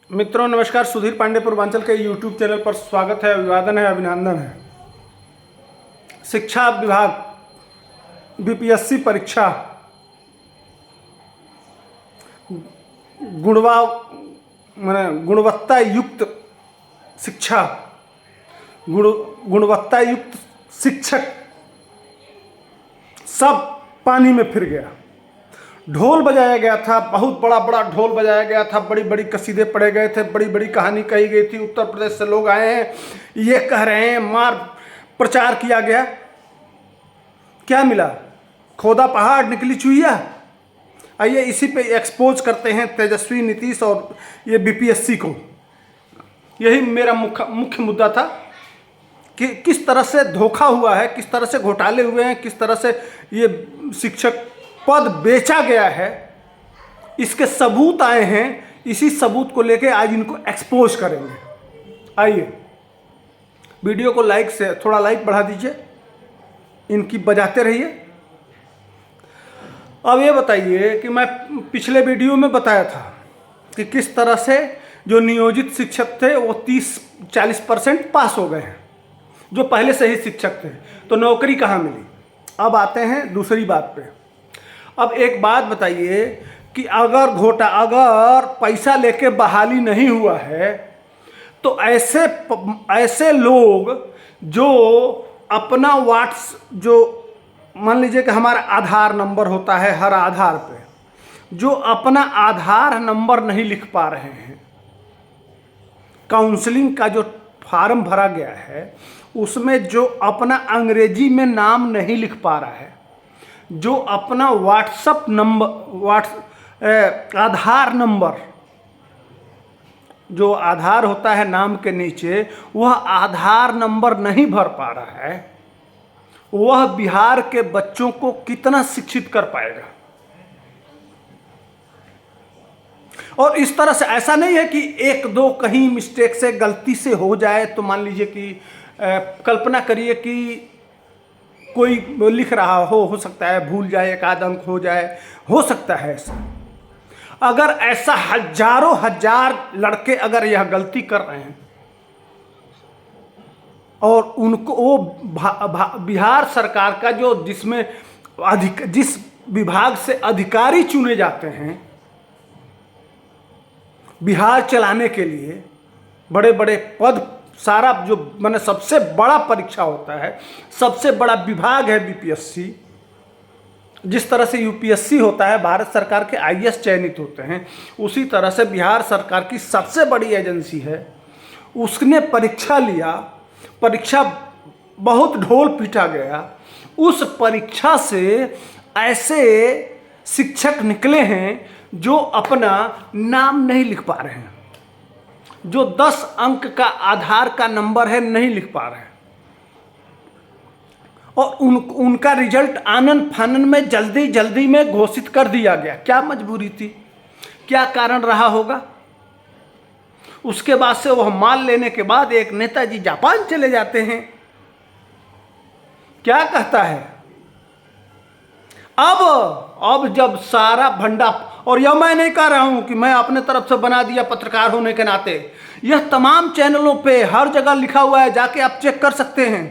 मित्रों नमस्कार। सुधीर पांडे पूर्वांचल के यूट्यूब चैनल पर स्वागत है, अभिवादन है, अभिनंदन है। शिक्षा विभाग बीपीएससी परीक्षा गुणवत्ता युक्त शिक्षा, गुणवत्ता युक्त शिक्षक सब पानी में फिर गया। ढोल बजाया गया था, बहुत बड़ा बड़ा ढोल बजाया गया था, बड़ी बड़ी कसीदे पढ़े गए थे, बड़ी बड़ी कहानी कही गई थी। उत्तर प्रदेश से लोग आए हैं, ये कह रहे हैं, मार प्रचार किया गया। क्या मिला? खोदा पहाड़ निकली चुईया। आइए इसी पे एक्सपोज करते हैं तेजस्वी, नीतीश और ये बीपीएससी को। यही मेरा मुख्य मुद्दा था कि किस तरह से धोखा हुआ है, किस तरह से घोटाले हुए हैं, किस तरह से ये शिक्षक पद बेचा गया है। इसके सबूत आए हैं, इसी सबूत को लेके आज इनको एक्सपोज करेंगे। आइए वीडियो को लाइक से थोड़ा लाइक बढ़ा दीजिए, इनकी बजाते रहिए। अब ये बताइए कि मैं पिछले वीडियो में बताया था कि किस तरह से जो नियोजित शिक्षक थे वो 30-40% पास हो गए हैं, जो पहले से ही शिक्षक थे। तो नौकरी कहाँ मिली? अब आते हैं दूसरी बात पे। अब एक बात बताइए कि अगर पैसा लेके बहाली नहीं हुआ है तो ऐसे लोग जो अपना जो मान लीजिए कि हमारा आधार नंबर होता है, हर आधार पे जो अपना आधार नंबर नहीं लिख पा रहे हैं, काउंसलिंग का जो फॉर्म भरा गया है उसमें जो अपना अंग्रेजी में नाम नहीं लिख पा रहा है, जो अपना व्हाट्सएप नंबर आधार नंबर, जो आधार होता है नाम के नीचे, वह आधार नंबर नहीं भर पा रहा है, वह बिहार के बच्चों को कितना शिक्षित कर पाएगा? और इस तरह से ऐसा नहीं है कि एक दो कहीं मिस्टेक से गलती से हो जाए तो मान लीजिए कि कल्पना करिए कि कोई लिख रहा हो सकता है भूल जाए, एक आध अंक हो सकता है ऐसा। अगर ऐसा हजारों हजार लड़के अगर यह गलती कर रहे हैं और उनको वो बिहार सरकार का जो जिस विभाग से अधिकारी चुने जाते हैं बिहार चलाने के लिए, बड़े बड़े पद, सारा जो माने सबसे बड़ा परीक्षा होता है, सबसे बड़ा विभाग है बीपीएससी। जिस तरह से यूपीएससी होता है, भारत सरकार के आईएएस चयनित होते हैं, उसी तरह से बिहार सरकार की सबसे बड़ी एजेंसी है। उसने परीक्षा लिया, परीक्षा बहुत ढोल पीटा गया। उस परीक्षा से ऐसे शिक्षक निकले हैं जो अपना नाम नहीं लिख पा रहे हैं, जो 10 अंक का आधार का नंबर है नहीं लिख पा रहे हैं, और उनका रिजल्ट आनन फानन में जल्दी में घोषित कर दिया गया। क्या मजबूरी थी? क्या कारण रहा होगा? उसके बाद से वह माल लेने के बाद एक नेताजी जापान चले जाते हैं। क्या कहता है? अब जब सारा भंडा, और यह मैं नहीं कह रहा हूं कि मैं अपने तरफ से बना दिया पत्रकार होने के नाते, यह तमाम चैनलों पे हर जगह लिखा हुआ है, जाके आप चेक कर सकते हैं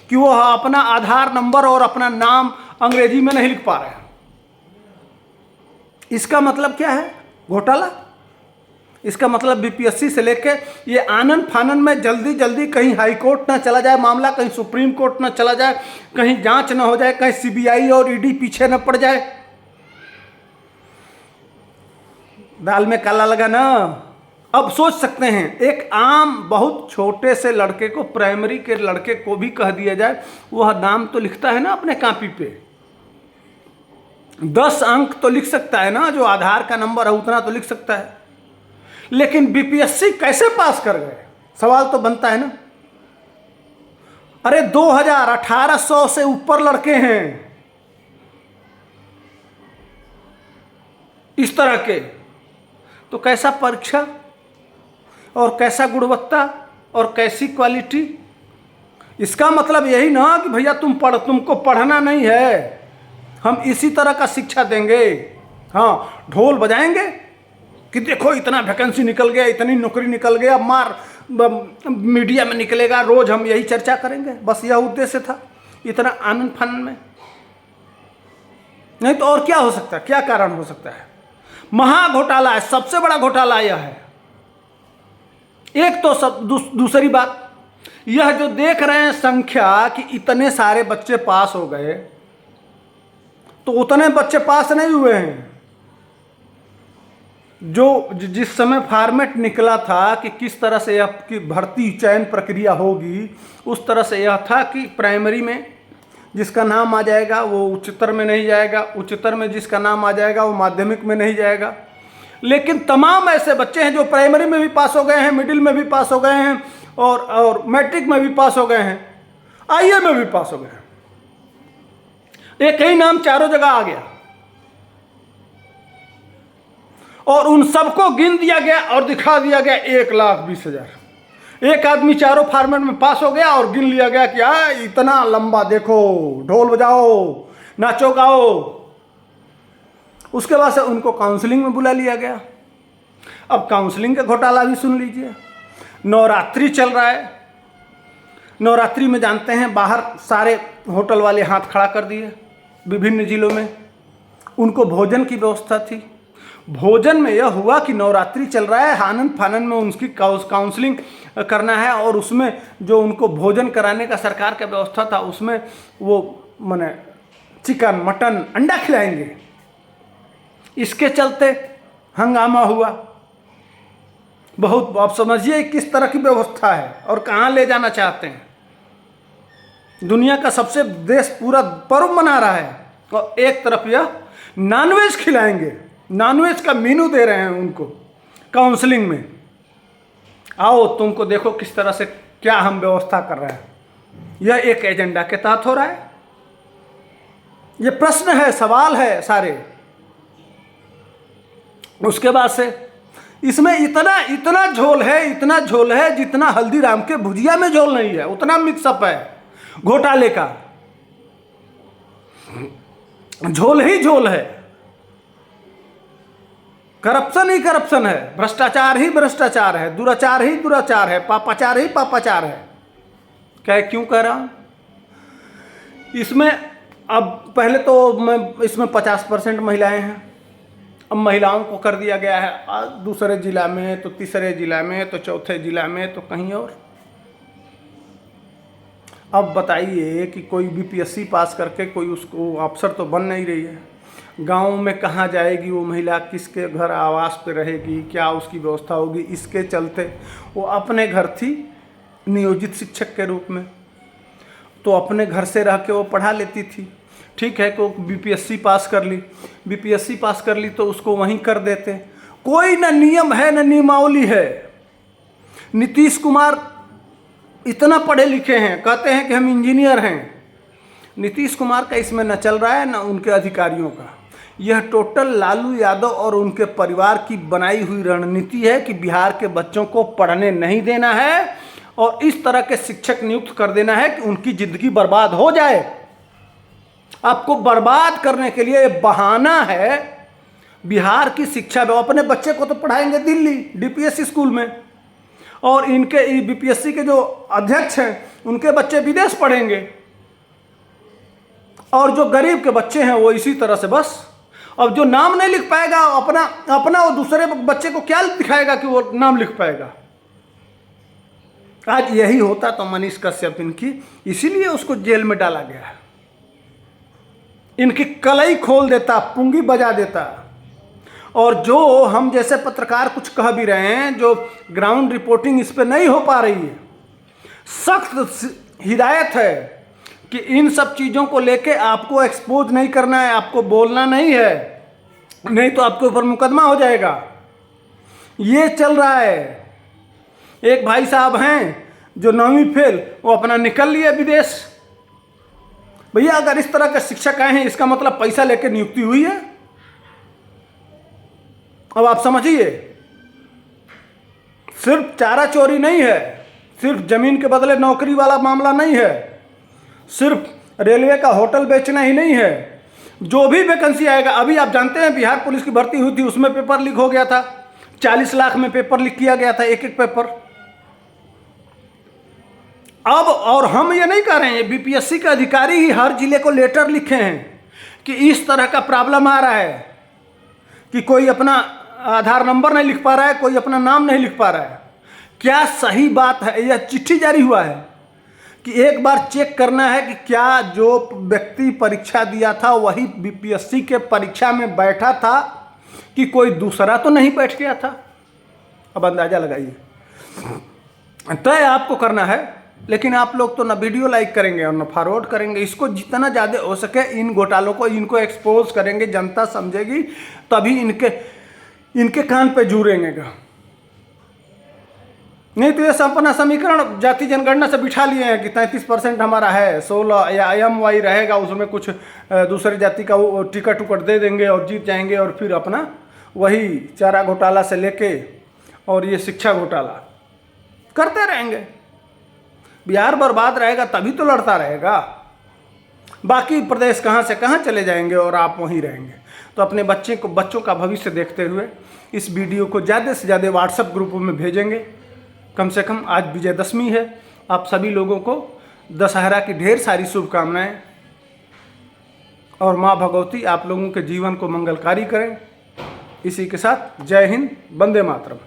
कि वो अपना आधार नंबर और अपना नाम अंग्रेजी में नहीं लिख पा रहे हैं। इसका मतलब क्या है? घोटाला। इसका मतलब बीपीएससी से लेके ये आनन फानन में जल्दी कहीं हाई कोर्ट ना चला जाए मामला, कहीं सुप्रीम कोर्ट ना चला जाए, कहीं जांच ना हो जाए, कहीं सीबीआई और ईडी पीछे न पड़ जाए। दाल में काला लगा ना। अब सोच सकते हैं, एक आम बहुत छोटे से लड़के को, प्राइमरी के लड़के को भी कह दिया जाए, वह नाम तो लिखता है ना अपने कॉपी पे, 10 अंक तो लिख सकता है ना, जो आधार का नंबर है उतना तो लिख सकता है। लेकिन बीपीएससी कैसे पास कर गए? सवाल तो बनता है ना। अरे 1800 से ऊपर लड़के हैं इस तरह के, तो कैसा परीक्षा और कैसा गुणवत्ता और कैसी क्वालिटी? इसका मतलब यही ना कि भैया तुमको पढ़ना नहीं है, हम इसी तरह का शिक्षा देंगे। हाँ, ढोल बजाएंगे, कि देखो इतना वैकेंसी निकल गया, इतनी नौकरी निकल गया, मार मीडिया में निकलेगा, रोज हम यही चर्चा करेंगे। बस यह उद्देश्य था, इतना आनंद फानंद में। नहीं तो और क्या हो सकता है, क्या कारण हो सकता है? महा घोटाला है, सबसे बड़ा घोटाला यह है। एक तो सब दूसरी बात, यह जो देख रहे हैं संख्या कि इतने सारे बच्चे पास हो गए, तो उतने बच्चे पास नहीं हुए हैं। जो जिस समय फॉर्मेट निकला था कि किस तरह से आपकी भर्ती चयन प्रक्रिया होगी, उस तरह से यह था कि प्राइमरी में जिसका नाम आ जाएगा वो उच्चतर में नहीं जाएगा, उच्चतर में जिसका नाम आ जाएगा वो माध्यमिक में नहीं जाएगा। लेकिन तमाम ऐसे बच्चे हैं जो प्राइमरी में भी पास हो गए हैं, मिडिल में भी पास हो गए हैं, और मैट्रिक में भी पास हो गए हैं, आईए में भी पास हो गए हैं। एक ही नाम चारों जगह आ गया और उन सबको गिन दिया गया और दिखा दिया गया 1,20,000। एक आदमी चारों फॉर्मेट में पास हो गया और गिन लिया गया कि इतना लंबा, देखो ढोल बजाओ, नाचो गाओ। उसके बाद से उनको काउंसलिंग में बुला लिया गया। अब काउंसलिंग का घोटाला भी सुन लीजिए। नवरात्रि चल रहा है, नवरात्रि में जानते हैं बाहर सारे होटल वाले हाथ खड़ा कर दिए विभिन्न जिलों में। उनको भोजन की व्यवस्था थी। भोजन में यह हुआ कि नवरात्रि चल रहा है, आनंद फानंद में उनकी काउंसलिंग करना है, और उसमें जो उनको भोजन कराने का सरकार का व्यवस्था था, उसमें वो माने चिकन, मटन, अंडा खिलाएंगे। इसके चलते हंगामा हुआ बहुत। आप समझिए किस तरह की व्यवस्था है और कहाँ ले जाना चाहते हैं। दुनिया का सबसे देश पूरा पर्व मना रहा है और एक तरफ यह नॉनवेज खिलाएंगे, नॉनवेज का मेनू दे रहे हैं उनको काउंसलिंग में। आओ तुमको देखो किस तरह से क्या हम व्यवस्था कर रहे हैं। यह एक एजेंडा के तहत हो रहा है। ये प्रश्न है, सवाल है सारे। उसके बाद से इसमें इतना झोल है, इतना झोल है जितना हल्दीराम के भुजिया में झोल नहीं है, उतना मिक्सअप है घोटाले का। झोल ही झोल है, करप्शन ही करप्शन है, भ्रष्टाचार ही भ्रष्टाचार है, दुराचार ही दुराचार है, पापाचार ही पापाचार है। क्या क्यों कह रहा हूं इसमें? अब पहले तो मैं इसमें 50% महिलाएं हैं। अब महिलाओं को कर दिया गया है दूसरे जिला में, तो तीसरे जिला में, तो चौथे जिला में, तो कहीं और। अब बताइए कि कोई बीपीएससी पास करके कोई उसको अफसर तो बन नहीं रही है। गांव में कहाँ जाएगी वो महिला, किसके घर आवास पे रहेगी, क्या उसकी व्यवस्था होगी? इसके चलते वो अपने घर थी नियोजित शिक्षक के रूप में, तो अपने घर से रह के वो पढ़ा लेती थी। ठीक है कि बीपीएससी पास कर ली, बीपीएससी पास कर ली तो उसको वहीं कर देते। कोई ना नियम है, ना नियमावली है। नीतीश कुमार इतना पढ़े लिखे हैं, कहते हैं कि हम इंजीनियर हैं। नीतीश कुमार का इसमें न चल रहा है, न उनके अधिकारियों का। यह टोटल लालू यादव और उनके परिवार की बनाई हुई रणनीति है कि बिहार के बच्चों को पढ़ने नहीं देना है और इस तरह के शिक्षक नियुक्त कर देना है कि उनकी जिंदगी बर्बाद हो जाए। आपको बर्बाद करने के लिए बहाना है। बिहार की शिक्षा में अपने बच्चे को तो पढ़ाएंगे दिल्ली डीपीएससी स्कूल में, और इनके बीपीएससी के जो अध्यक्ष हैं उनके बच्चे विदेश पढ़ेंगे, और जो गरीब के बच्चे हैं वो इसी तरह से बस। अब जो नाम नहीं लिख पाएगा अपना वो दूसरे बच्चे को क्या दिखाएगा कि वो नाम लिख पाएगा? आज यही होता तो मनीष कश्यप इनकी इसीलिए उसको जेल में डाला गया है। इनकी कलई खोल देता, पुंगी बजा देता। और जो हम जैसे पत्रकार कुछ कह भी रहे हैं, जो ग्राउंड रिपोर्टिंग इस पर नहीं हो पा रही है, सख्त हिदायत है कि इन सब चीज़ों को लेके आपको एक्सपोज नहीं करना है, आपको बोलना नहीं है, नहीं तो आपके ऊपर मुकदमा हो जाएगा। ये चल रहा है। एक भाई साहब हैं जो 9वीं फेल, वो अपना निकल लिए विदेश। भैया अगर इस तरह के शिक्षक आए हैं इसका मतलब पैसा लेके नियुक्ति हुई है। अब आप समझिए, सिर्फ चारा चोरी नहीं है, सिर्फ जमीन के बदले नौकरी वाला मामला नहीं है, सिर्फ रेलवे का होटल बेचना ही नहीं है। जो भी वैकेंसी आएगा, अभी आप जानते हैं बिहार पुलिस की भर्ती हुई थी, उसमें पेपर लीक हो गया था, 40 लाख में पेपर लीक किया गया था, एक एक पेपर। अब और हम ये नहीं कह रहे हैं, बीपीएससी के अधिकारी ही हर जिले को लेटर लिखे हैं कि इस तरह का प्रॉब्लम आ रहा है कि कोई अपना आधार नंबर नहीं लिख पा रहा है, कोई अपना नाम नहीं लिख पा रहा है। क्या सही बात है? यह चिट्ठी जारी हुआ है कि एक बार चेक करना है कि क्या जो व्यक्ति परीक्षा दिया था वही बीपीएससी के परीक्षा में बैठा था कि कोई दूसरा तो नहीं बैठ गया था। अब अंदाजा लगाइए। तय आपको करना है, लेकिन आप लोग तो ना वीडियो लाइक करेंगे और ना फॉरवर्ड करेंगे। इसको जितना ज़्यादा हो सके इन घोटालों को, इनको एक्सपोज करेंगे, जनता समझेगी, तभी इनके कान पे जू रेंगेगा। नहीं तो ये अपना समीकरण जाति जनगणना से बिठा लिए हैं कि 33% हमारा है, 16 या IMY रहेगा, उसमें कुछ दूसरी जाति का वो टिकट उकट दे देंगे और जीत जाएंगे, और फिर अपना वही चारा घोटाला से लेके और ये शिक्षा घोटाला करते रहेंगे। बिहार बर्बाद रहेगा तभी तो लड़ता रहेगा। बाकी प्रदेश कहाँ से कहाँ चले जाएंगे और आप वहीं रहेंगे। तो अपने बच्चों का भविष्य देखते हुए इस वीडियो को ज़्यादा से ज़्यादा व्हाट्सएप ग्रुपों में भेजेंगे। कम से कम आज विजयदशमी है, आप सभी लोगों को दशहरा की ढेर सारी शुभकामनाएं, और माँ भगवती आप लोगों के जीवन को मंगलकारी करें। इसी के साथ जय हिंद, वंदे मातरम।